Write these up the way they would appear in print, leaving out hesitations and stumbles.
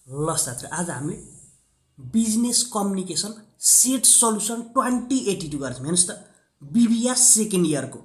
ल साथी, आज हामीले बिजनेस कम्युनिकेसन सेट सल्युसन 2082 गर्छौँ। हेर्नुहोस् त, बिबिया सेकेन्ड इयरको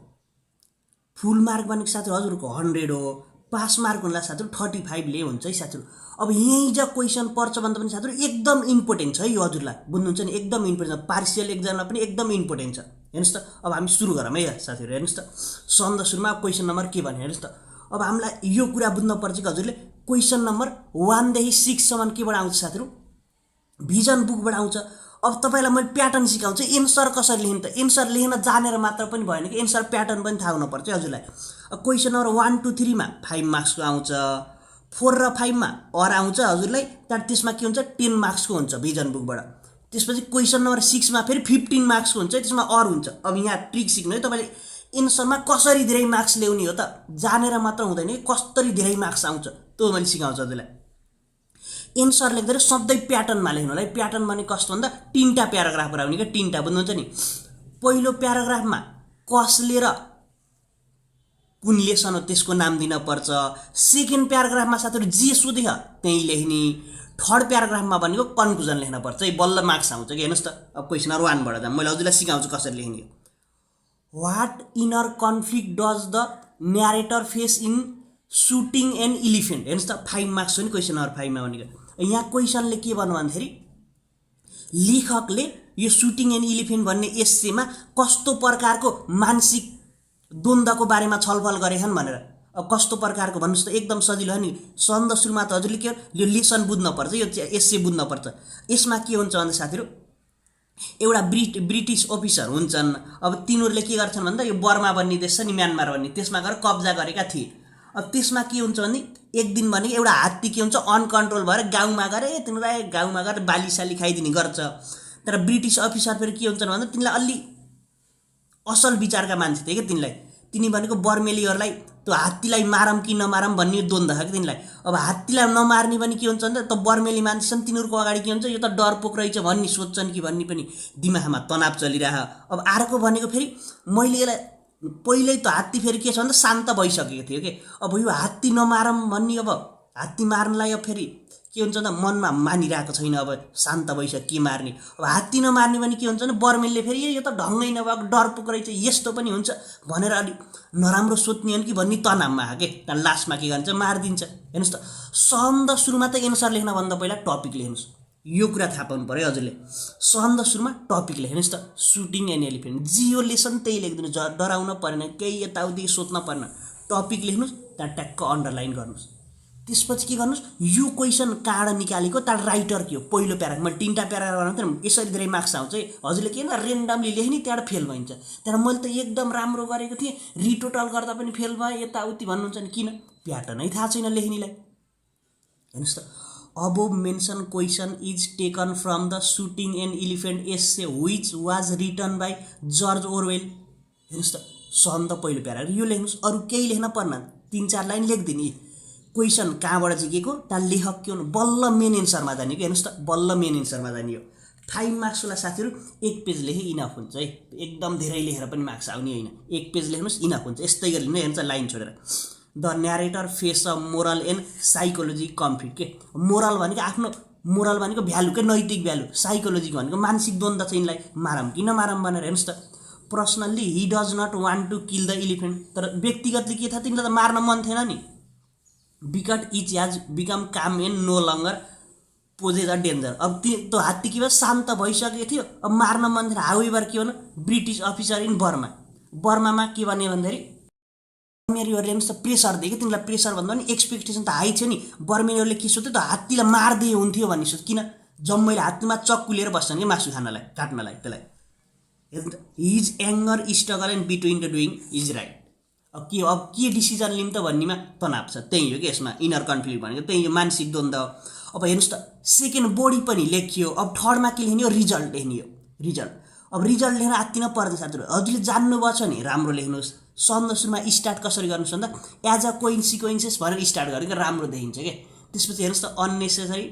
फुल मार्क भनेको साथीहरू हजुरको 100 हो, पास मार्क हुनुलाई साथीहरू 35 ले हुन्छ है साथीहरू। अब यहीँ जब क्वेसन पर्छ भन्दा पनि साथीहरू एकदम इम्पोर्टेन्ट छ है यो हजुरलाई, बुझ्नुहुन्छ नि, एकदम इम्पोर्टेन्ट छ, पार्सियल एक्जाममा पनि एकदम इम्पोर्टेन्ट छ। हेर्नुहोस् त, अब हामी सुरु गरौँ है साथीहरू। हेर्नुहोस् त, सन्द सुरुमा क्वेसन नम्बर के भन्यो हेर्नुहोस् त। अब हामीलाई यो कुरा बुझ्न पर्छ कि हजुरले क्वेसन नम्बर 1 देखि 6 सम्म केबाट आउँछ साथीहरू, भिजन बुकबाट आउँछ। अब तपाईँलाई मैले प्याटर्न सिकाउँछु, एन्सर कसरी लेख्नु त। एन्सर लेख्न जानेर मात्र पनि भएन कि एन्सर प्याटर्न पनि थाहा हुनुपर्छ हजुरलाई। क्वेसन नम्बर 1 2 3 मा 5 मार्क्सको आउँछ, 4 र 5 मा अर आउँछ हजुरलाई, त्यहाँदेखि त्यसमा के हुन्छ 10 मार्क्सको हुन्छ भिजन बुकबाट। त्यसपछि क्वेसन नम्बर 6 मा फेरि 15 मार्क्सको हुन्छ, त्यसमा अर हुन्छ। अब यहाँ ट्रिक सिक्नु है तपाईँले, एन्सरमा कसरी धेरै मार्क्स ल्याउने हो त, जानेर मात्र हुँदैन, कसरी धेरै मार्क्स आउँछ त्यो मैले सिकाउँछु हजुरलाई। एन्सर लेख्दै सधैँ प्याटर्नमा लेख्नु होला है। प्याटर्न भने कस्तो भन्दा 3टा प्याराग्राफ गराउने क्या, 3टा, बुझ्नुहुन्छ नि। पहिलो प्याराग्राफमा कसले र कुन लेसन हो त्यसको नाम दिन पर्छ। सेकेन्ड प्याराग्राफमा साथीहरू जे सोधेछ त्यही लेख्ने। थर्ड प्याराग्राफमा भनेको कन्क्लुजन लेख्न पर्छ है, बल्ल मार्क्स आउँछ कि। हेर्नुहोस् त, अब क्वेसन नम्बर 1 बाट जाऊँ, मैले हजुरलाई सिकाउँछु कसरी लेख्ने। What inner conflict does the narrator face in shooting an elephant. हेर्नुहोस् त, 5 मार्क्स हो नि क्वेसन नम्बर 5 मा भनेको। यहाँ क्वेसनले के भन्नु भन्दाखेरि लेखकले यो सुटिङ एन इलिफेन्ट भन्ने एस्सेमा कस्तो प्रकारको मानसिक द्वन्द्वको बारेमा छलफल गरेछन् भनेर। अब कस्तो प्रकारको भन्नुहोस् त, एकदम सजिलो हो नि। सन्द सुरुमा त हजुरले के यो लेसन बुझ्नुपर्छ, यो एस्से बुझ्नुपर्छ। यसमा के हुन्छ भन्दा साथीहरू, एउटा ब्रिटिस अफिसर हुन्छन्। अब तिनीहरूले के गर्छन् भन्दा यो बर्मा भन्ने देश छ नि, म्यानमार भन्ने, त्यसमा गएर कब्जा गरेका थिए। अब त्यसमा के हुन्छ भने एक दिन भनेको एउटा हात्ती के हुन्छ अनकन्ट्रोल भएर गाउँमा गएर तिनीहरूलाई गाउँमा गएर बालीसाली खाइदिने गर्छ। तर ब्रिटिस अफिसर फेरि के हुन्छन् भन्दा तिनीलाई अलि असल विचारका मान्छे थिए कि तिनीलाई। तिनी भनेको बर्मेलीहरूलाई त्यो हात्तीलाई मारौँ कि नमारौँ भन्ने द्वन्द्व छ कि तिनीलाई। अब हात्तीलाई नमार्ने पनि के हुन्छ भने त बर्मेली मान्छे छन्, तिनीहरूको अगाडि के हुन्छ, यो त डरपोक रहेछ भन्ने सोच्छन् कि भन्ने पनि दिमागमा तनाव चलिरह। अब अर्को भनेको फेरि मैले यसलाई पहिल्यै त हात्ती फेरि के छ भन्दा शान्त भइसकेको थियो कि। अब यो हात्ती नमारौँ भन्ने, अब हात्ती मार्नलाई अब फेरि के हुन्छ त मनमा मानिरहेको छैन, अब शान्त भइसक्यो के मार्ने। अब हात्ती नमार्ने भने के हुन्छ भने बर्मेलले फेरि यो त ढङ्गै नभएको डरपोक रहेछ, यस्तो पनि हुन्छ भनेर अलिक नराम्रो सोध्ने हो कि भन्ने तनावमा आयो कि। त्यहाँ लास्टमा के गर्छ, मारिदिन्छ। हेर्नुहोस् त, सन्द सुरुमा त एन्सर लेख्नभन्दा पहिला टपिक लेख्नुहोस्, यो कुरा थाहा पाउनु पऱ्यो हजुरले। सन्द सुरुमा टपिक लेख्नुहोस् त, सुटिङ एन एलिफेन्ट, जियो लेसन त्यही लेखिदिनु, डराउन परेन, केही यताउति सोध्न परेन, टपिक लेख्नुहोस्, त्यहाँ ट्याक्क अन्डरलाइन गर्नुहोस्। त्यसपछि के गर्नुहोस्, यो क्वेसन कहाँबाट निकालेको, त्यहाँ राइटर के हो, पहिलो प्याराग्राफ, मैले 3टा प्याराग्राफ बनाउँथेँ, यसरी धेरै मार्क्स आउँछ है। हजुरले के भन्दा रेन्डमली लेख्ने, त्यहाँबाट फेल भइन्छ। त्यहाँबाट मैले त एकदम राम्रो गरेको थिएँ, रिटोटल गर्दा पनि फेल भयो, यताउति भन्नुहुन्छ नि, किन, प्याटर्नै थाहा छैन लेख्नेलाई। हेर्नुहोस् त, above mentioned question is taken from the shooting an elephant essay which was written by George Orwell। हेर्नुहोस् त, सन्द पहिलो प्याराग्राफ यो लेख्नुहोस्, अरू केही लेख्न पर्न, 3-4 लाइन लेखिदिने। क्वेसन कहाँबाट झिकेको, त्यहाँ लेखक के हुनु, बल्ल मेन एन्सरमा जाने कि। हेर्नुहोस् त, बल्ल मेन एन्सरमा जाने हो। 5 मार्क्सवाला साथीहरू 1 पेज लेखे इनफ हुन्छ है, एकदम धेरै लेखेर पनि मार्क्स आउने होइन, 1 पेज लेख्नुहोस् इनफ हुन्छ। यस्तै गरी हेर्नुहोस् लाइन छोडेर, the narrator face a moral and psychology conflict के। मोरल भनेको आफ्नो, मोरल भनेको भ्यालु के, नैतिक भ्यालु, साइकोलोजी भनेको मानसिक द्वन्द्व छ, यिनलाई मारौँ कि नमारौँ भनेर। हेर्नुहोस् त, personally he does not want to kill the elephant, तर व्यक्तिगतले के था, तिनीलाई त मार्न मन थिएन नि। Because it has become calm and no longer poses a danger. अब त्यो हात्ती के भयो, शान्त भइसकेको थियो, अब मार्न मन थिएन। हाउएभर के भन्नु, ब्रिटिस अफिसर इन बर्मा, बर्मामा के भन्यो भन्दाखेरि बर्मेलीहरूले पनि प्रेसर दियो कि तिनीलाई। प्रेसर भन्दा पनि एक्सपेक्टेसन त हाई थियो नि। बर्मेलीहरूले के सोध्यो त, हात्तीलाई मारिदिए हुन्थ्यो भन्ने सोच, किन, जम्मैले हात्तीमा चक्कु लिएर बस्छन् कि मासु खानलाई, काट्नलाई त्यसलाई। His anger struggle and between the doing is right. अब के डिसिजन लिउँ त भन्नेमा तनाव छ, त्यही हो कि यसमा इनर कन्फ्लिक्ट भनेको, त्यही हो मानसिक द्वन्द्व। अब हेर्नुहोस् त, सेकेन्ड बडी पनि लेखियो। अब थर्डमा के लेख्ने हो, रिजल्ट लेख्ने हो, रिजल्ट। अब रिजल्ट लेख्न आत्तिन पर्दैन साथीहरू, हजुरले जान्नुभएको छ नि, राम्रो लेख्नुहोस्। सन्द सुरुमा स्टार्ट कसरी गर्नुहोस् भन्दा एज अ कोइन्सिक्वेन्सेस भनेर स्टार्ट गरेको राम्रो देखिन्छ क्या। त्यसपछि हेर्नुहोस् त, unnecessary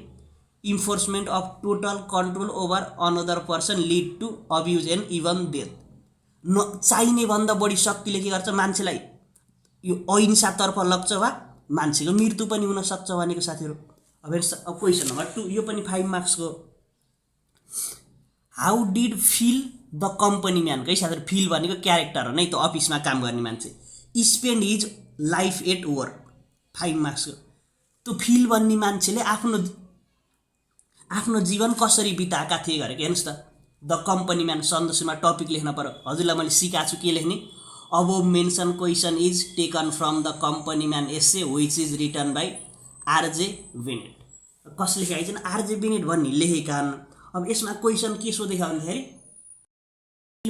enforcement of total control over another person lead to abuse and even death. चाहिने भन्दा बढी शक्तिले के गर्छ, मान्छेलाई यो अहिंसातर्फ लग्छ वा मान्छेको मृत्यु पनि हुन सक्छ भनेको साथीहरू। अब हेर्नुहोस् त, अब क्वेसन नम्बर 2 यो पनि 5 मार्क्सको। How did feel the company man, है साथीहरु, फिल भनेको क्यारेक्टर हो नै, त अफिसमा काम गर्ने मान्छे, spend his life at work, 5 मार्क्सको। त्यो फिल भन्ने मान्छेले आफ्नो जीवन कसरी बिताएका थिए गरेको। हेर्नुहोस् त, द कम्पनी म्यान सन्दर्भमा टपिक लेख्न पर्यो। हजुरलाई मैले सिकाएको छु के लेख्ने। अब mention question is taken from the company man essay which is written by RJ Bennett. कसले लेखेका छन्? आरजे बेनेट भन्ने लेखेका हुन्। अब यसमा क्वेसन के सोधेको भन्दाखेरि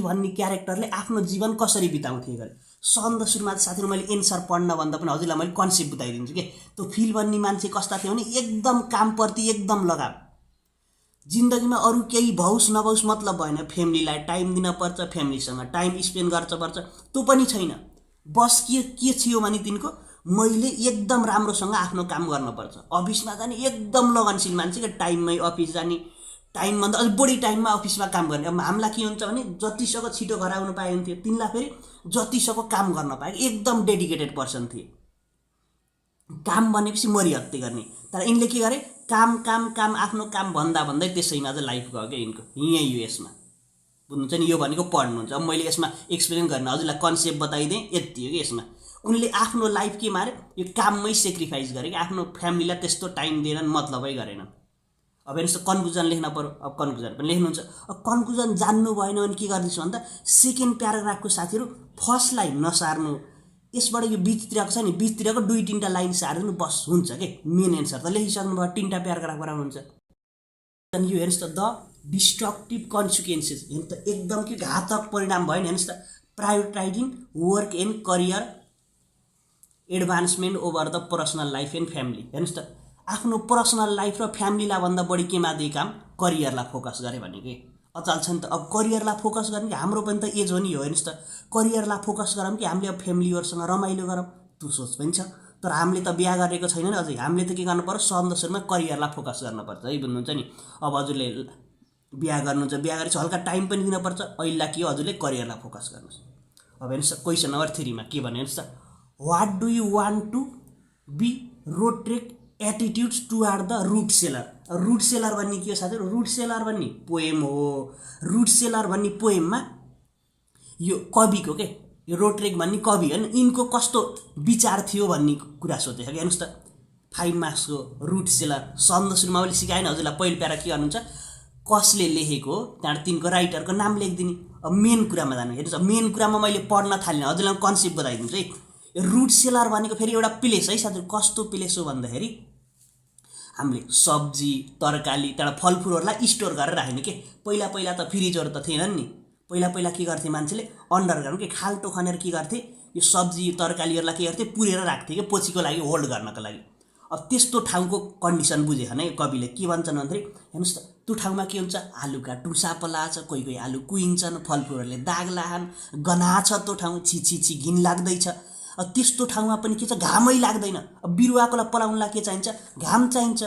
भन्ने क्यारेक्टरले आफ्नो जीवन कसरी बिताउँथे गरे। सन्द सुरुमा साथीहरु मैले एन्सर पढ्न भन्दा पनि हजुरलाई मैले कन्सेप्ट बताइदिन्छु के। त्यो फिल भन्ने मान्छे कस्ता थियो भने एकदम कामप्रति एकदम लगाव, जिन्दगीमा अरू केही भौस नभौस मतलब भएन, फ्यामिलीलाई टाइम दिन पर्छ, फ्यामिलीसँग टाइम स्पेन्ड गर्छ त्यो पनि छैन। बस के थियो भने तिनको मैले एकदम राम्रोसँग आफ्नो काम गर्नुपर्छ, अफिसमा जाने एकदम लगनशील मान्छे के, टाइममै अफिस जाने, टाइमभन्दा अझ बढी टाइममा अफिसमा काम गर्ने। अब हामीलाई के हुन्छ भने जतिसक्दो छिटो घर आउनु पाए हुन्थ्यो, तिनलाई फेरि जतिसक्दो काम गर्न पाए, एकदम डेडिकेटेड पर्सन थिए। काम भनेपछि मरिहत्ते गर्ने, तर यिनले के गरे, काम काम काम आफ्नो काम भन्दै त्यसैमा चाहिँ लाइफ गयो क्या यिनको। यहीँ यो यसमा बुझ्नुहुन्छ नि, यो भनेको पढ्नुहुन्छ। अब मैले यसमा एक्सप्लेन गर्ने हजुरलाई कन्सेप्ट बताइदिएँ, यति हो कि यसमा उनले आफ्नो लाइफ के मारे, यो काममै सेक्रिफाइस गरे कि, आफ्नो फ्यामिलीलाई त्यस्तो टाइम दिएनन्, मतलबै गरेनन्। अब हेर्नुहोस्, कन्क्लुजन लेख्न पर्यो। अब कन्क्लुजन पनि लेख्नुहुन्छ। अब कन्क्लुजन जान्नु भएन भने के गर्दैछु भन्दा सेकेन्ड प्याराग्राफको साथीहरु फर्स्टलाई नसार्नु, यसबाट यो बिचतिरको छ नि, बिचतिरको 2-3टा लाइन सार्नु बस हुन्छ के। मेन एन्सर त लेखिसक्नु भयो, 3टा प्याराग्राफ गराउनुहुन्छ। अनि यो हेर्नुहोस् त, द डिस्ट्रक्टिभ कन्सिक्वेन्सेस, हेर्नु त एकदम के घातक परिणाम भयो नि। हेर्नुहोस् त, prioritising work and career advancement over the personal life and family. हेर्नुहोस् त, आफ्नो पर्सनल लाइफ र फ्यामिलीलाई भन्दा बढी केमा दिए काम, करियरलाई फोकस गरे भने के अचाल छ नि त। अब करियरलाई फोकस गर्ने कि हाम्रो पनि त एज हो नि हो। हेर्नुहोस् त, करियरलाई फोकस गरौँ कि हामीले अब फ्यामिलीहरुसँग रमाइलो गरौँ, त्यो सोच पनि छ। तर हामीले त बिहा गरेको छैन नि अझै, हामीले त के गर्नु पर्यो, सन्दर्भमा करियरलाई फोकस गर्नुपर्छ है, बुझ्नुहुन्छ नि। अब हजुरले बिहा गर्नुहुन्छ, बिहा गरेपछि हल्का टाइम पनि दिनुपर्छ, अहिले के हो हजुरले करियरलाई फोकस गर्नुहोस्। अब हेर्नुहोस् त, क्वेसन नम्बर 3 मा के भन्यो हेर्नुहोस् त, what do you want to be Roethke attitudes toward the root cellar. Root cellar भन्ने के हो साथीहरु, रुट सेलर भन्ने पोएम हो। रुट सेलर भन्ने पोएममा यो कविको के, यो रोट्रेक भन्ने कवि हो नि, यिनको कस्तो विचार थियो भन्ने कुरा सोधेको। हेर्नुहोस् त, 5 मार्क्सको रुट सेलर। सन्द सुरुमा मैले सिकाएन हजुरलाई, पहिलो प्यारा के गर्नुहुन्छ, कसले लेखेको, त्यहाँबाट तिनको राइटरको नाम लेखिदिने। अब मेन कुरामा जानु। हेर्नुहोस्, मेन कुरामा मैले पढ्न थालेँ, हजुरलाई कन्सेप्ट बताइदिन्छु है। रुट सेलर भनेको फेरि एउटा प्लेस है साथीहरु। कस्तो प्लेस हो भन्दाखेरि हामीले सब्जी तरकारी त्यहाँबाट फलफुलहरूलाई स्टोर गरेर राख्ने के। पहिला त फ्रिजहरू त थिएनन् नि। पहिला के गर्थे मान्छेले, अन्डरग्राउन्ड के खाल्टो खनेर के गर्थे, यो सब्जी तरकारीहरूलाई के गर्थे, पुरेर राख्थे के, पछिको लागि होल्ड गर्नको लागि। अब त्यस्तो ठाउँको कन्डिसन बुझेन है कविले। के भन्छन् भन्दाखेरि हेर्नुहोस् त, त्यो ठाउँमा के हुन्छ, आलुका टुसा पलाछ, कोही आलु कुहिन्छन्, फलफुलहरूले दाग लाहान, गनाछ त्यो ठाउँ, छि घिन लाग्दैछ। अब त्यस्तो ठाउँमा पनि के छ, घामै लाग्दैन। अब बिरुवाकोलाई पलाउनलाई के चाहिन्छ, घाम चाहिन्छ।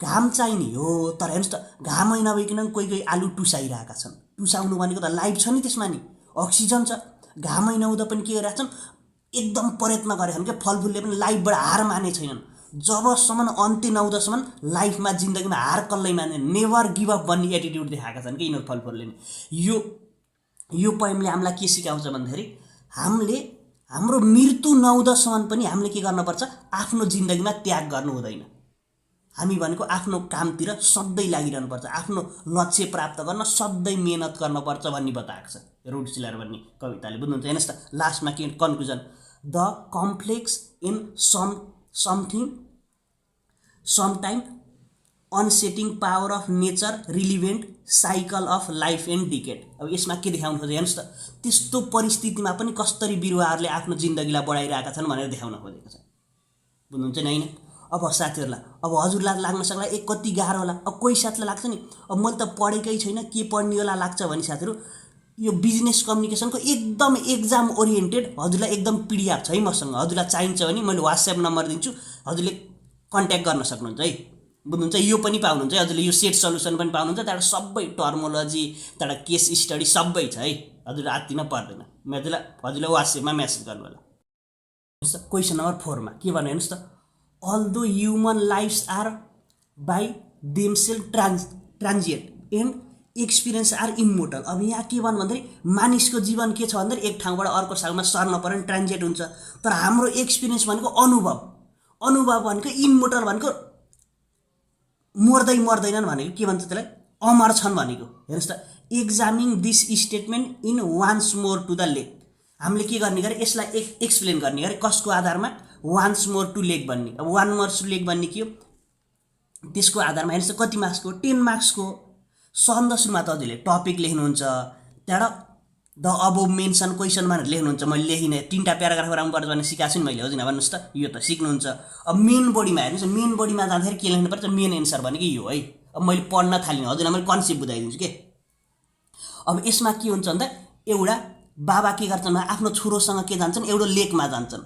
घाम चाहिने हो, तर हेर्नुहोस् त, घामै नभइकन कोही आलु टुसाइरहेका छन्। टुसाउनु भनेको त लाइफ छ नि त्यसमा नि, अक्सिजन छ। घामै नहुँदा पनि के गरिरहेका छन्, एकदम प्रयत्न गरेका छन् क्या। फलफुलले पनि लाइफबाट हार माने छैनन्। जबसम्म अन्त्य नहुँदासम्म लाइफमा जिन्दगीमा हार कल्लै माने, नेभर गिभ अप भन्ने एटिट्युड देखाएका छन् कि यिनीहरू फलफुलले नि। यो पोएमले हामीलाई के सिकाउँछ भन्दाखेरि हामीले हाम्रो मृत्यु नहुँदासम्म पनि हामीले के गर्नुपर्छ, आफ्नो जिन्दगीमा त्याग गर्नु हुँदैन। हामी भनेको आफ्नो कामतिर सधैँ लागिरहनुपर्छ, आफ्नो लक्ष्य प्राप्त गर्न सधैँ मेहनत गर्नुपर्छ भन्ने बताएको छ रुट सेलर भन्ने कविताले, बुझ्नुहुन्छ। हेर्नुहोस् त, लास्टमा के conclusion, the complex in sometime unsettling power of nature relevant cycle of life and decade. अब यसमा के देखाउनु खोजेको, हेर्नुहोस् त, त्यस्तो परिस्थितिमा पनि कसरी बिरुवाहरूले आफ्नो जिन्दगीलाई बढाइरहेका छन् भनेर देखाउन खोजेको छ, बुझ्नुहुन्छ नि हैन। अब साथीहरुलाई, अब हजुरलाई लाग्न सक्ला एक कति गाह्रो होला। अब कोही साथीलाई लाग्छ नि, अब मैले त पढेकै छैन, के पढ्ने होला लाग्छ भने साथीहरु, यो बिजनेस कम्युनिकेसनको एकदम एक्जाम ओरिएन्टेड हजुरलाई एकदम पीडीएफ छ है मसँग। हजुरलाई चाहिन्छ भने मैले व्हाट्सएप नम्बर दिन्छु, हजुरले कन्ट्याक्ट गर्न सक्नुहुन्छ है, बुझ्नुहुन्छ। यो पनि पाउनुहुन्छ है हजुरले, यो सेट सल्युसन पनि पाउनुहुन्छ। त्यहाँबाट सबै टर्मोलोजी, त्यहाँबाट केस स्टडी सबै छ है, हजुर आत्तिन पर्दैन। हजुरले व्हाट्सएपमा मेसेज गर्नु होला। क्वेसन नम्बर 4 मा के भन्नु हेर्नुहोस् त, although human lifes are by themselves transient and experience are immortal. अब यहाँ के भन्नु भन्दाखेरि मानिसको जीवन के छ भन्दाखेरि एक ठाउँबाट अर्को ठाउँमा सर्न पर्यो ट्रान्जिएन्ट हुन्छ, तर हाम्रो एक्सपिरियन्स भनेको अनुभव भनेको इमोर्टल भनेको मर्दैनन् भनेको के भन्छ त्यसलाई, अमर छन् भनेको। हेर्नुहोस् त, examining this statement in once more to the lake. हामीले के गर्ने गरे, यसलाई एक्सप्लेन गर्ने गरे कसको आधारमा, वान्स मोर टु लेक भन्ने। अब वान मोर टु लेक भन्ने के हो, त्यसको आधारमा हेर्नुहोस् त कति मार्क्सको, 10 मार्क्सको। सन्द सुरुमा त हजुरले टपिक लेख्नुहुन्छ, त्यहाँबाट द अबोभ मेन्सन क्वेसन भनेर लेख्नुहुन्छ। मैले लेखिनँ, 3टा प्याराग्राफ राख्नुपर्छ भन्ने सिकाएको छु नि मैले। हजुर भन्नुहोस् त, यो त सिक्नुहुन्छ। अब मेन बडीमा हेर्नुहोस्, मेन बडीमा जाँदाखेरि के लेख्नुपर्छ, मेन एन्सर भनेको यो है। अब मैले पढ्न थालेँ, हजुरलाई मैले कन्सेप्ट बुझाइदिन्छु के। अब यसमा के हुन्छ भन्दा एउटा बाबा के गर्छन् भने आफ्नो छोरोसँग के जान्छन्, एउटा लेकमा जान्छन्।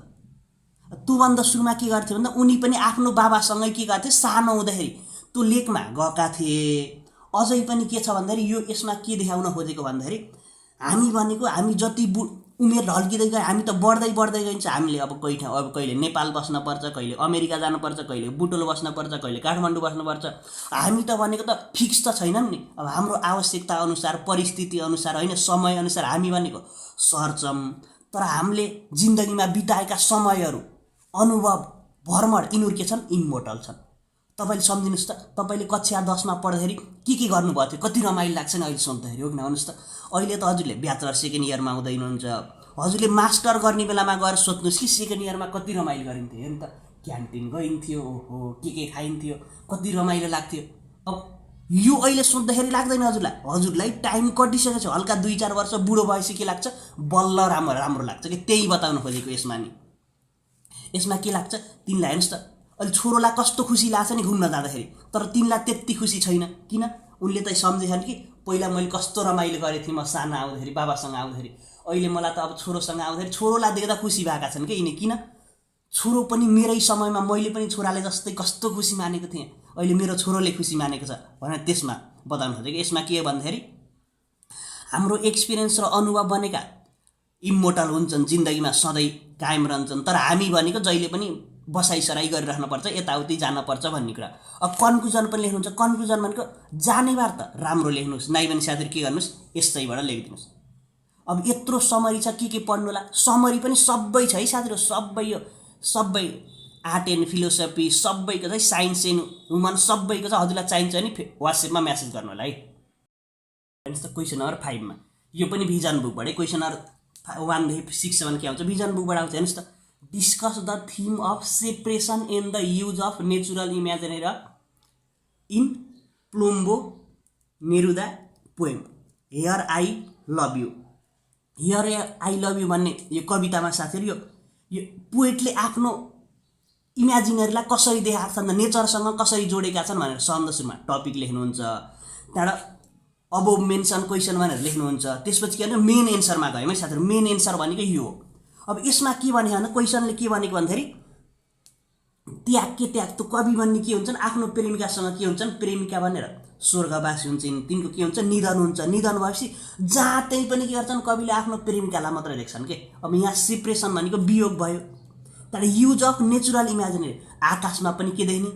त्योभन्दा सुरुमा के गर्थ्यो भन्दा उनी पनि आफ्नो बाबासँगै के गर्थे, सानो हुँदाखेरि त्यो लेकमा गएका थिए। अझै पनि के छ भन्दाखेरि यो यसमा के देखाउन खोजेको भन्दाखेरि हामी भनेको हामी जति उमेर ढल्किँदै गयो हामी त बढ्दै गइन्छ। हामीले अब कोही ठाउँ, अब कहिले नेपाल बस्नुपर्छ, कहिले अमेरिका जानुपर्छ, कहिले बुटोल बस्नुपर्छ, कहिले काठमाडौँ बस्नुपर्छ। हामी त भनेको त फिक्स त छैनौँ नि। अब हाम्रो आवश्यकता अनुसार, परिस्थिति अनुसार होइन, समय अनुसार हामी भनेको सर्छौँ। तर हामीले जिन्दगीमा बिताएका समयहरू, अनुभव, भ्रमण यिनीहरू के छन्, इमोर्टल छन्। तपाईँले सम्झिनुहोस् त, तपाईँले कक्षा 10मा पढ्दाखेरि के गर्नुभएको थियो, कति रमाइलो लाग्छ नि अहिले सोच्दाखेरि, हो कि नभन्नुहोस् त। अहिले त हजुरले ब्याचलर सेकेन्ड इयरमा आउँदै हुनुहुन्छ, हजुरले मास्टर गर्ने बेलामा गएर सोध्नुहोस् कि सेकेन्ड इयरमा कति रमाइलो गरिन्थ्यो। हेर्नु त, क्यान्टिन गइन्थ्यो, ओहो के खाइन्थ्यो, कति रमाइलो लाग्थ्यो। अब यो अहिले सोच्दाखेरि लाग्दैन हजुरलाई टाइम कटिसकेको छ, हल्का 2-4 वर्ष बुढो भएपछि के लाग्छ, बल्ल राम्रो लाग्छ कि। त्यही बताउनु खोजेको यसमा के लाग्छ तिमीलाई। हेर्नुहोस् त, अहिले छोरोलाई कस्तो खुसी लाग्छ नि घुम्न जाँदाखेरि, तर तिमीलाई त्यति खुसी छैन। किन? उनले त सम्झेछन् कि पहिला मैले कस्तो रमाइलो गरेको थिएँ म सानो आउँदाखेरि, बाबासँग आउँदाखेरि। अहिले मलाई त अब छोरोसँग आउँदाखेरि छोरोलाई देख्दा खुसी भएका छन् कि यिनी। किन? छोरो पनि मेरै समयमा मैले पनि छोराले जस्तै कस्तो खुसी मानेको थिएँ, अहिले मेरो छोरोले खुसी मानेको छ भनेर त्यसमा बताउनु खोजेको। यसमा के हो भन्दाखेरि हाम्रो एक्सपिरियन्स र अनुभव बनेका इमोर्टल हुन्छन्, जिन्दगीमा सधैँ कायम रहन्छन्। तर हामी भनेको जहिले पनि बसाइसराई गरिराख्नुपर्छ, यताउति जानुपर्छ भन्ने कुरा। अब कन्क्लुजन पनि लेख्नुहुन्छ, कन्क्लुजन भनेको जानेबार त राम्रो लेख्नुहोस्, नाइ भने साथीहरू के गर्नुहोस्, यस्तैबाट लेखिदिनुहोस्। अब यत्रो समरी छ, के पढ्नुला, समरी पनि सबै छ है साथीहरू, सबै आर्ट एन्ड फिलोसफी सबैको छ, साइन्स एन्ड ह्युमन सबैको छ। हजुरलाई चाहिन्छ नि वाट्सएपमा म्यासेज गर्नु होला है। हेर्नुहोस् त, क्वेसन नम्बर 5मा यो पनि भिजन बुकबाट, क्वेसन नम्बर 1 देखि 6 के आउँछ, भिजन बुकबाट आउँछ। हेर्नुहोस् त, discuss the theme of separation and the use of natural imaginary in Pablo Neruda poem here I love you. Here I love you भन्ने यो कवितामा साथीहरू यो पोएटले आफ्नो इमेजिनेरीलाई कसरी देखाएका छन्, नेचरसँग कसरी जोडेका छन् भनेर सन्दर्भमा टपिक लेख्नुहुन्छ। त्यहाँबाट अबोभ मेन्सन क्वेसन भनेर लेख्नुहुन्छ। त्यसपछि के भने मेन एन्सरमा गयौँ है साथीहरू, मेन एन्सर भनेको यो हो। अब यसमा के भने भने क्वेसनले के भनेको भन्दाखेरि त्याग त्यो कवि भन्ने के हुन्छन्, आफ्नो प्रेमिकासँग के हुन्छन्, प्रेमिका भनेर स्वर्गवासी हुन्छन्, तिनको के हुन्छ, निधन हुन्छ। निधन भएपछि जहाँ त्यही पनि के गर्छन्, कविले आफ्नो प्रेमिकालाई मात्रै देख्छन् के। अब यहाँ सेपरेसन भनेको वियोग भयो। तर युज अफ नेचुरल इमेजिनेरी, आकाशमा पनि के देख्ने,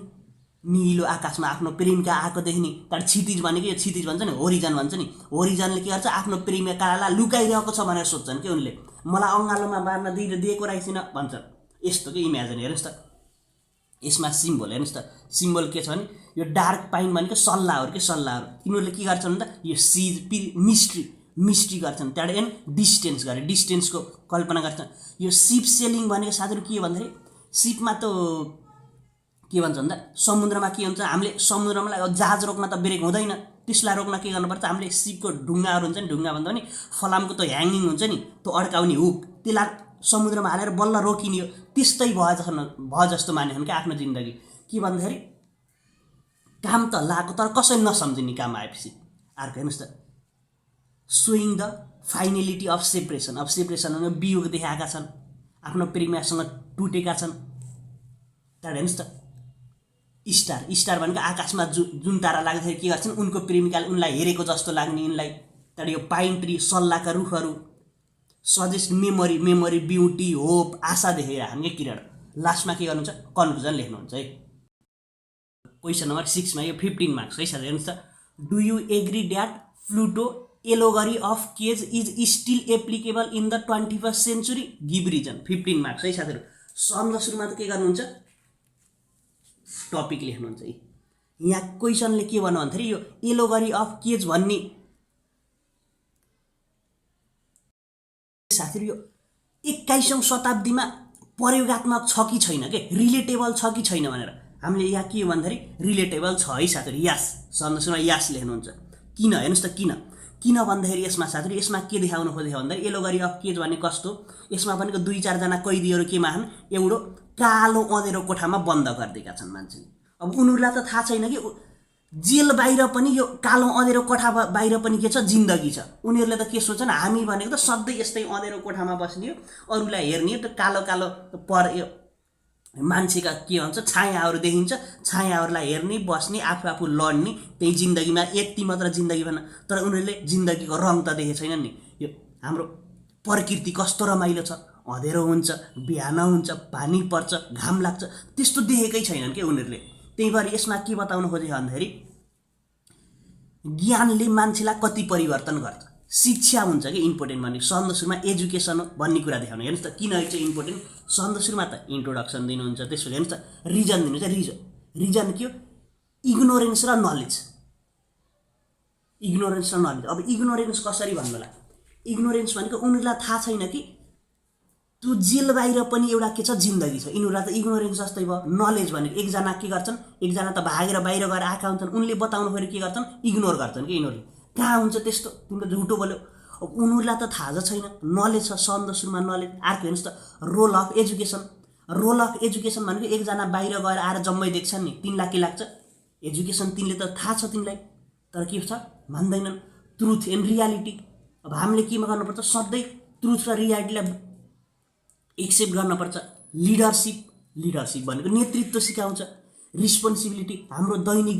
निलो आकाशमा आफ्नो प्रेमिका आएको देख्ने। तर क्षितिज भनेको यो क्षितिज भन्छ नि, होरिजन भन्छ नि, होरिजनले के गर्छ, आफ्नो प्रेमिकालाई लुकाइरहेको छ भनेर सोध्छन् कि उनले, मलाई अँगालोमा बार्न दिएको रहेछन् भन्छ। यस्तो के इमेजिन। हेर्नुहोस् त, यसमा सिम्बल हेर्नुहोस् त, सिम्बल के छ भने यो डार्क पाइन भनेको सल्लाहहरू के सल्लाहहरू। तिनीहरूले के गर्छन् भन्दा यो सिज मिस्ट्री गर्छन्। त्यहाँबाट एन डिस्टेन्स गरे, डिस्टेन्सको कल्पना गर्छन्। यो सिप सेलिङ भनेको साथीहरू के भन्दाखेरि सिपमा त के भन्छ भन्दा समुद्रमा के हुन्छ, हामीले समुद्रमा जहाज रोक्न त ब्रेक हुँदैन, त्यसलाई रोक्न के गर्नुपर्छ, हामीले सिपको ढुङ्गाहरू हुन्छ नि, ढुङ्गा भन्दा पनि फलामको त ह्याङ्गिङ हुन्छ नि, त्यो अड्काउने हुक, त्यसलाई समुद्रमा हालेर बल्ल रोकिने हो। त्यस्तै भयो जस्तो मानेछन् क्या आफ्नो जिन्दगी। के भन्दाखेरि काम त लागेको तर कसैले नसम्झिने काम आएपछि। अर्को हेर्नुहोस् त, showing the finality of separation. अब सेपरेसन भनेको वियोग देखाएका छन्, आफ्नो प्रेमिकासँग टुटेका छन्। त्यहाँबाट हेर्नुहोस् त, स्टार भनेको आकाशमा जुन तारा लाग्दाखेरि के गर्छन्, उनको प्रेमिकाले उनलाई हेरेको जस्तो लाग्ने यिनलाई। त्यहाँबाट यो पाइन ट्री, सल्लाहका रुखहरू सजेस्ट मेमोरी ब्युटी होप आशा देखाइरहन् क्या किरण। लास्टमा के गर्नुहुन्छ, कन्क्लुजन लेख्नुहुन्छ है। क्वेसन नम्बर 6 मा यो 15 मार्क्स है साथी हेर्नुस् त do you agree that Plato allegory of cage is still applicable in the 21st century give reason 15 marks है साथीहरु सम्झ सुरुमा त के गर्नुहुन्छ टपिक लेख्नुहुन्छ है यहाँ क्वेसनले के भन्नु भन्दाखेरि यो एलोगरी अफ केज भन्ने साथीहरु यो 21औं शताब्दीमा प्रयोगात्मक छ कि छैन के रिलेटेबल छ कि छैन भनेर हामीले यहाँ के भन्दाखेरि रिलेटेबल छ है साथीहरु यस सम्झनुमा यस लेख्नुहुन्छ किन हेर्नुस् त किन भन्दाखेरि यसमा साथीहरु यसमा के देखाउन खोजेको भन्दाखेरि एलोगरी अफ केज भन्ने कस्तो यसमा भनेको 2-4 जना कैदीहरु केमा छन् एउटा कालो अँधेरो कोठामा बन्द गरिदिएका छन् मान्छेले अब उनीहरुलाई त थाहा छैन कि जेल बाहिर पनि यो कालो अँधेरो कोठा बाहिर पनि के छ जिन्दगी छ उनीहरुले त के सोच्छन् हामी भनेको त सधैँ यस्तै अँधेरो कोठामा बस्ने हो अरूलाई हेर्ने त कालो कालो पर मान्छेका के भन्छ छायाहरु देखिन्छ छायाहरुलाई हेर्ने बस्ने आफू लड्ने त्यही जिन्दगीमा यति मात्र जिन्दगी भन्न तर उनीहरुले जिन्दगीको रङ त देखे छैनन् नि यो हाम्रो प्रकृति कस्तो रमाइलो छ अँधेरो हुन्छ बिहान हुन्छ पानी पर्छ घाम लाग्छ त्यस्तो देखेकै छैनन् के उनीहरुले त्यही भएर यसमा के बताउन खोजेको भन्दाखेरि ज्ञानले मान्छेलाई कति परिवर्तन गर्छ शिक्षा हुन्छ कि इम्पोर्टेन्ट भन्ने सन्द सुरुमा एजुकेसन भन्ने कुरा देखाउनु हेर्नुस् त किन चाहिँ इम्पोर्टेन्ट सन्द सुरुमा त इन्ट्रोडक्सन दिनुहुन्छ त्यसपछि हेर्नुस् त रिजन दिनुहुन्छ रिजन के हो इग्नोरेन्स र नलेज अब इग्नोरेन्स कसरी भन्नुला इग्नोरेन्स भनेको उनीहरुलाई थाहा छैन कि त्यो जेल बाहिर पनि एउटा के छ जिन्दगी छ यिनीहरुलाई त इग्नोरेन्स जस्तै भयो नलेज भनेको एकजना के गर्छन् एकजना त भागेर बाहिर गएर आएका हुन्छन् उनले बताउनु फेरि के गर्छन् इग्नोर गर्छन् कि यिनीहरुले कहाँ हुन्छ त्यस्तो तिम्रो झुटो बोल्यो अब उनीहरुलाई त थाहा छैन नलेज छ सन्द सुरुमा नलेज अर्को हेर्नुस् त रोल अफ एजुकेसन भनेको एकजना बाहिर गएर आएर जम्मै देख्छन् नि तिनलाई के लाग्छ एजुकेसन तिनले त थाहा छ तिनलाई तर के छ मान्दैनन् ट्रुथ एन्ड रियालिटी अब हामीले केमा गर्नुपर्छ सधैँ ट्रुथ र रियालिटीलाई एक्सेप्ट गर्नुपर्छ लिडरशिप भनेको नेतृत्व सिकाउँछ रिस्पोन्सिबिलिटी हाम्रो दैनिक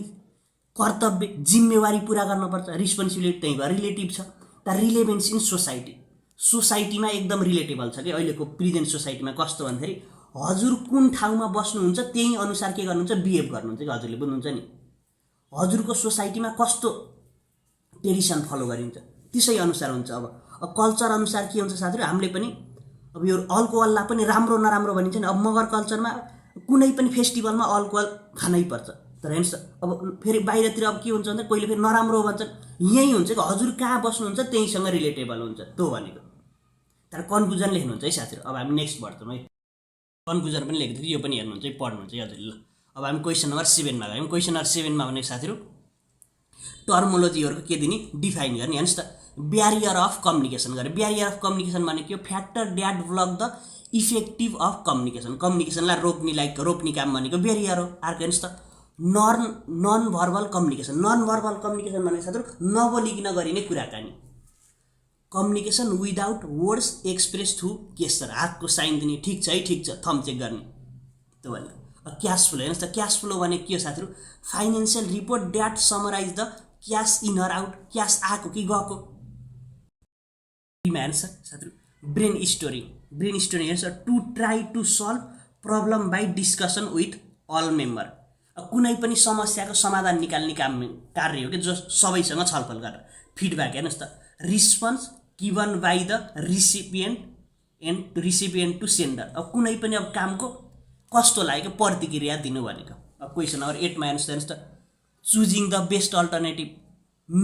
कर्तव्य जिम्मेवारी पूरा गर्नुपर्छ रिस्पोन्सिबिलिटी त्यही भएर रिलेटिभ छ त रिलेभेन्स इन सोसाइटीमा एकदम रिलेटेबल छ कि अहिलेको प्रेजेन्ट सोसाइटीमा कस्तो भन्दाखेरि हजुर कुन ठाउँमा बस्नुहुन्छ त्यही अनुसार के गर्नुहुन्छ बिहेभ गर्नुहुन्छ कि हजुरले बुझ्नुहुन्छ नि हजुरको सोसाइटीमा कस्तो ट्रेडिसन फलो गरिन्छ त्यसै अनुसार हुन्छ अब कल्चर अनुसार के हुन्छ साथीहरु हामीले पनि अब यो अल्कोहललाई पनि राम्रो नराम्रो भनिन्छ नि अब मगर कल्चरमा कुनै पनि फेस्टिभलमा अल्कोहल खानै पर्छ तर हेर्नुस् अब फेरि बाहिरतिर अब के हुन्छ भने कहिले फेरि नराम्रो भन्छन् यही हुन्छ कि हजुर कहाँ बस्नुहुन्छ त्यहीसँग रिलेटेबल हुन्छ त्यो भनेको तर कन्क्लुजन लेख्नुहुन्छ है साथीहरु अब हामी नेक्स्ट बढ्छौँ है कन्क्लुजन पनि लेख्दै यो पनि हेर्नुहुन्छ है पढ्नुहुन्छ है हजुरले ल अब हामी क्वेसन नम्बर 7 मा गयौँ क्वेसन नम्बर 7 मा भनेको साथीहरु टर्मोलोजीहरुको के दिने डिफाइन गर्ने हेर्नुस् त ब्यारियर अफ कम्युनिकेसन गरे ब्यारियर अफ कम्युनिकेसन भनेको factor that block the effective of कम्युनिकेसनलाई रोक्ने काम भनेको ब्यारियर हो अर्को हेर्नुस् त नन भर्बल कम्युनिकेसन भनेको साथीहरु नबोलिकन गरिने कुराकानी communication without words express through gesture हातको साइन दिने ठीक छ थम्ब चेक गर्ने त्यो भने क्याश फ्लो हेर्नुस् त क्याश फ्लो भनेको के हो साथीहरु financial report that summarise the cash in or out cash आको कि गएको हेर्नुस् साथीहरु ब्रेन स्टोरी हेर्नुस् to try to solve problem by discussion with all member कुनै पनि समस्याको समाधान निकाल्ने कार्य हो कि जो सबैसँग छलफल गरेर फिडब्याक हेर्नुस् त response given by the recipient to sender अब कुनै पनि अब कामको कस्तो लागेको प्रतिक्रिया दिनु भनेको अब क्वेसन नम्बर 8 मा हेर्नुस् त choosing the best alternative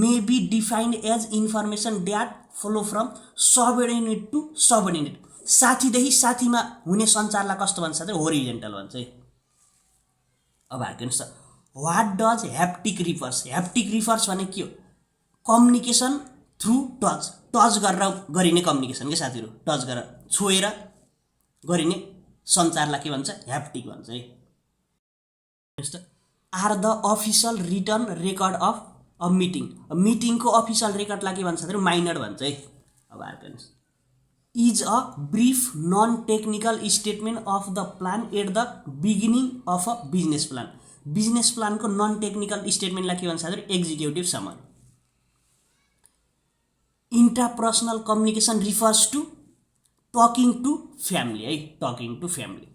may be defined as information that flow from subordinate to subordinate साथीदेखि साथीमा हुने सञ्चारलाई कस्तो भन्छ त होरिजेन्टल भन्छ है अब हेर्नुस् त व्हाट डज ह्याप्टिक रिफर्स भने के हो कम्युनिकेसन थ्रु टच गरेर गरिने कम्युनिकेसन के साथीहरु टच गरेर छोएर गरिने सञ्चारलाई के भन्छ ह्याप्टिक भन्छ है हेर्नुस् त are the official written record of a मिटिङको अफिसियल रेकर्डलाई के भन्छ साथीहरु माइनर भन्छ है अब हेर्नुस् is a brief non technical statement of the plan at the beginning of a business प्लानको नन टेक्निकल स्टेटमेन्टलाई के भन्छ साथीहरु executive summary intrapersonal communication refers to talking to family है टकिङ टु फ्यामिली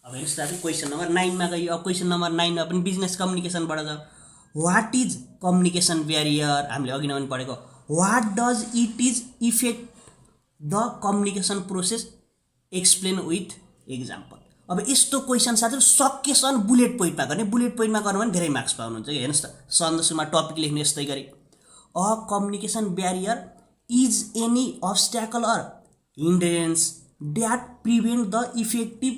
अब हेर्नुहोस् दाजु क्वेसन नम्बर 9 मा गयो। अब क्वेसन नम्बर 9 मा पनि बिजनेस कम्युनिकेसनबाट छ। व्हाट इज कम्युनिकेसन ब्यारियर, हामीले अघि नै पनि पढेको। What does it is effect the communication process, explain with example. अब यस्तो क्वेसन साथीहरु सकेसन बुलेट पोइन्टमा गर्ने, बुलेट पोइन्टमा गर्नु भने धेरै मार्क्स पाउनुहुन्छ। हेर्नुहोस् त, सन्दर्भमा टपिक लेख्नु यस्तै गरी, a communication barrier is any obstacle or hindrance that prevent the effective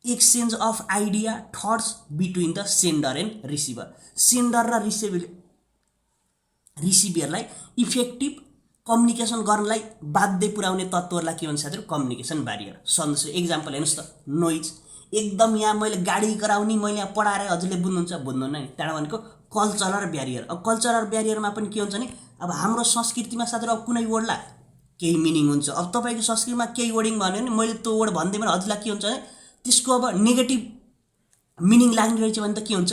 exchange of idea thoughts between the sender and receiver. Sender र रिसिभरलाई इफेक्टिभ कम्युनिकेसन गर्नलाई बाध्य पुर्याउने तत्त्वहरूलाई के भन्छ साथीहरु, कम्युनिकेसन ब्यारियर। सन्देश एक्जाम्पल हेर्नुहोस् त, नोइज। एकदम यहाँ मैले गाडी गराउने, मैले यहाँ पढाएर हजुरले बुझ्नुहुन्छ बुझ्नुहुन्न नि, त्यहाँ भनेको कल्चरल ब्यारियर। अब कल्चरल ब्यारियरमा पनि के हुन्छ नि, अब हाम्रो संस्कृतिमा साथीहरु अब कुनै वर्डलाई केही मिनिङ हुन्छ। अब तपाईको संस्कृतिमा केही वर्डिङ भन्यो भने मैले त्यो वर्ड भन्दै भने हजुरलाई के हुन्छ भने त्यसको अब नेगेटिभ मिनिङ लाग्ने रहेछ भने त के हुन्छ,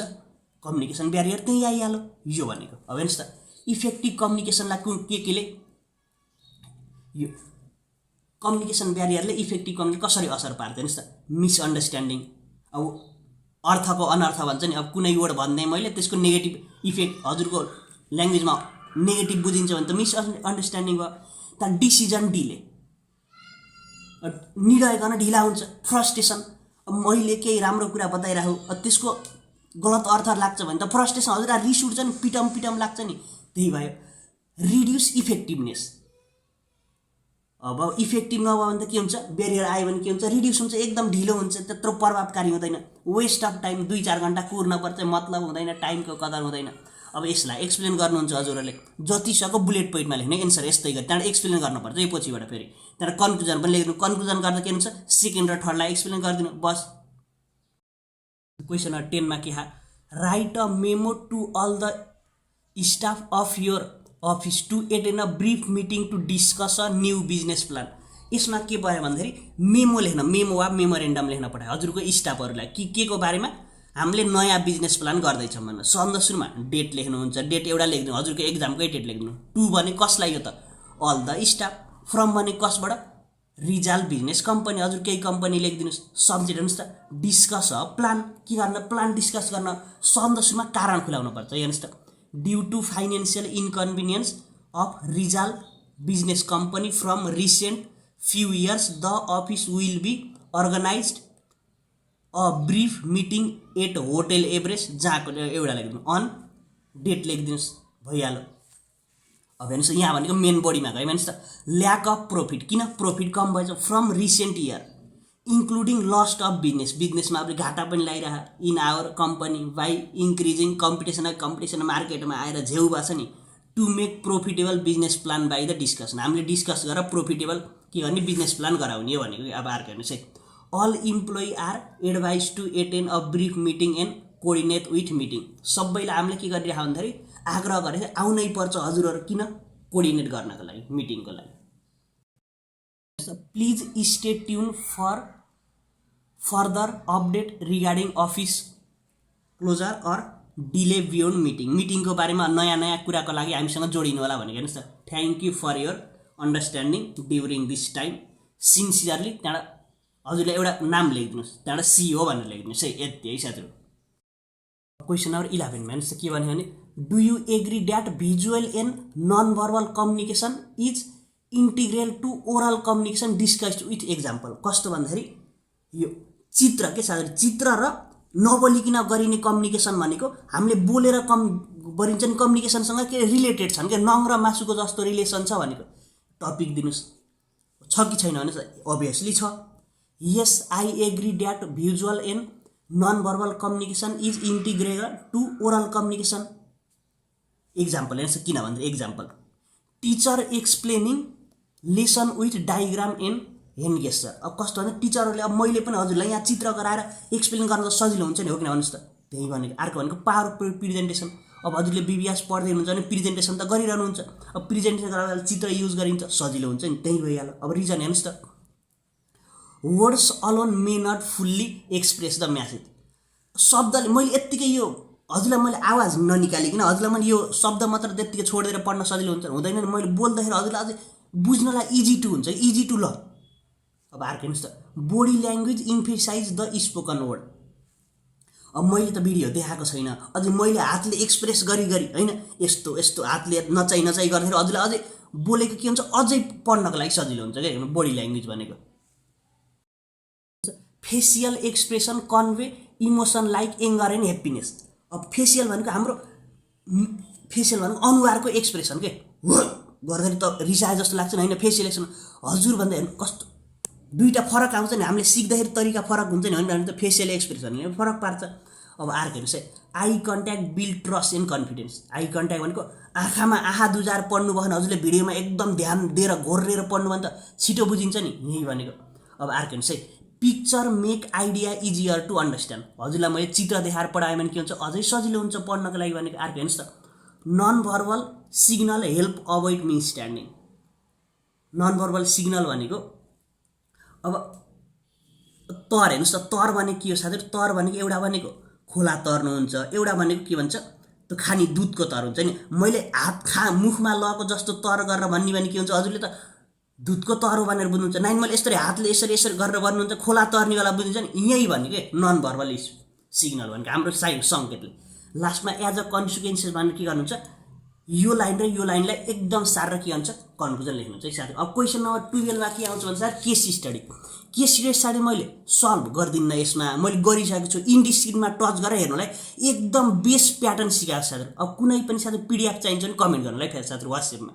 कम्युनिकेसन ब्यारियर त्यही आइहाल्यो यो भनेको। अब हेर्नुहोस् त, इफेक्टिभ कम्युनिकेसनलाई केले यो कम्युनिकेसन ब्यारियरले इफेक्टिभ कम्युनिकेसन कसरी असर पार्छ हेर्नुहोस् त, मिसअन्डरस्ट्यान्डिङ। अब अर्थको अनर्थ भन्छ नि, अब कुनै वर्ड भन्दै मैले त्यसको नेगेटिभ इफेक्ट हजुरको ल्याङ्ग्वेजमा नेगेटिभ बुझिन्छ भने त मिसअन्डरस्ट्यान्डिङ भयो। त्यहाँ डिसिजन डिले, निर्णय गर्न ढिला हुन्छ। फ्रस्ट्रेसन, अब मैले केही राम्रो कुरा बताइराखु त्यसको गलत अर्थ लाग्छ भने त फ्रस्ट्रेसन, हजुर रिस उठ्छ नि, पिटम लाग्छ नि, त्यही भयो। रिड्युस इफेक्टिभनेस, अब इफेक्टिभ नभयो भने त के हुन्छ, ब्यारियर आयो भने के हुन्छ, रिड्युस हुन्छ, एकदम ढिलो हुन्छ, त्यत्रो प्रभावकारी हुँदैन। वेस्ट अफ टाइम, 2-4 घण्टा कुर्न पर्छ, मतलब हुँदैन, टाइमको कदर हुँदैन। अब यसलाई एक्सप्लेन गर्नुहुन्छ हजुरहरूले, जति सक्यो बुलेट पोइन्टमा लेख्ने, एन्सर यस्तै गरी त्यहाँबाट एक्सप्लेन गर्नुपर्छ यो पछिबाट। फेरि त्यहाँबाट कन्क्लुजन पनि लेख्नु, कन्क्लुजन गर्दा के हुन्छ, सेकेन्ड र थर्डलाई एक्सप्लेन गरिदिनु बस। क्वेसन नम्बर 10 मा के write a memo to all the staff of your office to attend a brief meeting to discuss a new business plan. यसमा के भयो भन्दाखेरि मेमो लेख्न, मेमो वा मेमोरेन्डम लेख्न पठायो हजुरको स्टाफहरूलाई के को बारेमा, हामीले नयाँ बिजनेस प्लान गर्दैछौँ भनेर। सन्द सुरुमा डेट लेख्नुहुन्छ, डेट एउटा लेख्नु, हजुरको एक्जामकै डेट लेख्नु। टु भने कसलाई हो त, अल द स्टाफ। फ्रम भने कसबाट, रिजाल बिजनेस कम्पनी, हजुर केही कम्पनी लेखिदिनुहोस्। सब्जेक्ट हेर्नुहोस् त, डिस्कस अ प्लान, के गर्न, प्लान डिस्कस गर्न। सन्द सुरुमा कारण खुलाउनु पर्छ। हेर्नुहोस् त, due to financial inconvenience of Rijal business company from recent few years the office will be organised a brief meeting at hotel Everest, जहाँको एउटा लेखिदिनु, अन डेट लेखिदिनुहोस्, भइहाल्यो। अब हेर्नुहोस् यहाँ भनेको मेन बडीमा गयो। हेर्नुहोस् त, ल्याक अफ प्रफिट, किन प्रफिट कम भएछ, from recent year including lost of बिजनेसमा अब घाटा पनि लागिरह in our company by increasing competition मार्केटमा आएर झेउ भएको छ नि, to make profitable business plan by the discussion. हामीले डिस्कस गरेर प्रोफिटेबल के गर्ने बिजनेस प्लान गराउने हो भनेको। अब अर्को हेर्नुहोस् है, all employee are advise to attend a brief meeting and coordinate with meeting. सबैलाई हामीले के गरिरहेको भन्दाखेरि आग्रह गरेर आउनै पर्छ हजुरहरू, किन, कोअर्डिनेट गर्नको लागि, मिटिङको लागि। Please stay tune for further update regarding office closure or delay beyond meeting. मिटिङको बारेमा नयाँ कुराको लागि हामीसँग जोडिनु होला भनेको। हेर्नुहोस् त, thank you for your understanding during this time sincerely. त्यहाँबाट हजुरले एउटा नाम लेखिदिनुहोस्, त्यहाँबाट सिओ भनेर लेखिदिनुहोस् है, यति है साथीहरू। क्वेसन नम्बर 11 मा हेर्नुहोस् के भन्यो भने, do you agree that visual and non verbal communication is integral to oral communication discussed with example. कस्तो भन्दाखेरि यो चित्र के साथीहरू, चित्र र नबोलिकन गरिने कम्युनिकेसन भनेको हामीले बोलेर गरिन्छ नि कम्युनिकेसनसँग के रिलेटेड छन् क्या, नङ र मासुको जस्तो रिलेसन छ भनेको। टपिक दिनुहोस्, छ कि छैन भन्नुहोस्, अभियसली छ। Yes I agree that visual and non verbal communication is integrated to oral communication. Example हेर्नुहोस् किन भन्दा, example teacher explaining lesson with diagram and hand gesture. अब कस्तो भने टिचरहरूले, अब मैले पनि हजुरलाई यहाँ चित्र गराएर एक्सप्लेन गर्न त सजिलो हुन्छ नि, हो किन भन्नुहोस् त, त्यही भनेको। अर्को भनेको पावर प्रेजेन्टेसन। अब हजुरले बिबिएस पढ्दै हुनुहुन्छ भने प्रेजेन्टेसन त गरिरहनुहुन्छ, अब प्रेजेन्टेसन गर्दा चित्र युज गरिन्छ, सजिलो हुन्छ नि, त्यही भइहाल्यो। अब रिजन हेर्नुहोस् त, words alone may not fully express the message. शब्दले मैले यत्तिकै यो हजुरलाई मैले आवाज ननिकालिकन हजुरलाई मैले यो शब्द मात्र त्यत्तिकै छोडिदिएर पढ्न सजिलो हुन्छ हुँदैन नि, मैले बोल्दाखेरि हजुरलाई अझै बुझ्नलाई इजी टु हुन्छ, इजी टु ल। अब अर्को हेर्नुहोस् त, body language emphasise the spoken word. अब मैले त भिडियो देखाएको छैन, अझै मैले हातले एक्सप्रेस गरी हैन यस्तो यस्तो हातले नचाइ गर्दाखेरि हजुरले अझै बोलेको के हुन्छ अझै पढ्नको लागि सजिलो हुन्छ क्या बडी ल्याङ्ग्वेज भनेको। Facial expression convey emotion like anger and happiness. अब फेसियल भनेको हाम्रो फेसियल भनेको अनुहारको एक्सप्रेसन के गर्दाखेरि त रिसाए जस्तो लाग्छ नि हैन। फेसियल एक्सप्रेसन हजुर भन्दा हेर्नु कस्तो दुईटा फरक आउँछ नि, हामीले सिक्दाखेरि तरिका फरक हुन्छ नि हैन, त फेसियल एक्सप्रेसनले फरक पार्छ। अब अर्को हेर्नुहोस् है, I contact build trust and confidence. I contact भनेको आँखामा आँखा दुजाएर पढ्नु भयो भने हजुरले भिडियोमा एकदम ध्यान दिएर घोरेर पढ्नु भने त छिटो बुझिन्छ नि, यही भनेको। अब अर्को हेर्नुहोस् है, picture make idea easier to understand. हजुरलाई मैले चित्र देखाएर पढाएँ भने के हुन्छ अझै सजिलो हुन्छ पढ्नको लागि भनेको। अर्को हेर्नुहोस् त, non verbal signal help avoid misunderstanding. Non verbal signal भनेको अब तर हेर्नुहोस् त, तर भनेको के हो साथीहरू, तर भनेको एउटा भनेको खोला तर्नुहुन्छ, एउटा भनेको के भन्छ त्यो खाने दुधको तर हुन्छ नि। मैले हात मुखमा लगेको जस्तो तर गरेर भन्ने भने के हुन्छ हजुरले त दुधको तर हो भनेर बुझ्नुहुन्छ, नाइन मैले यसरी हातले यसरी यसरी गरेर गर्नुहुन्छ खोला तर्नेवाला बुझ्नुहुन्छ नि, यही भनेको नन भर्बल सिग्नल भनेको हाम्रो सङ्केतले। लास्टमा एज अ कन्सिक्वेन्सेस भनेर के गर्नुहुन्छ, यो लाइन र यो लाइनलाई एकदम सार के भन्छ कन्क्लुजन लेख्नुहुन्छ है साथीहरू। अब क्वेसन नम्बर 12 मा के आउँछ भने sir case study. Case study मैले सल्भ गर्दिनँ यसमा, मैले गरिसकेको छु। इन्डिस्क्रिनमा टच गरेर हेर्नुलाई एकदम बेस प्याटर्न सिकाएको साथीहरू। अब कुनै पनि साथी पिडिएफ चाहिन्छ भने कमेन्ट गर्नुलाई फेरि साथीहरू वाट्सएपमा।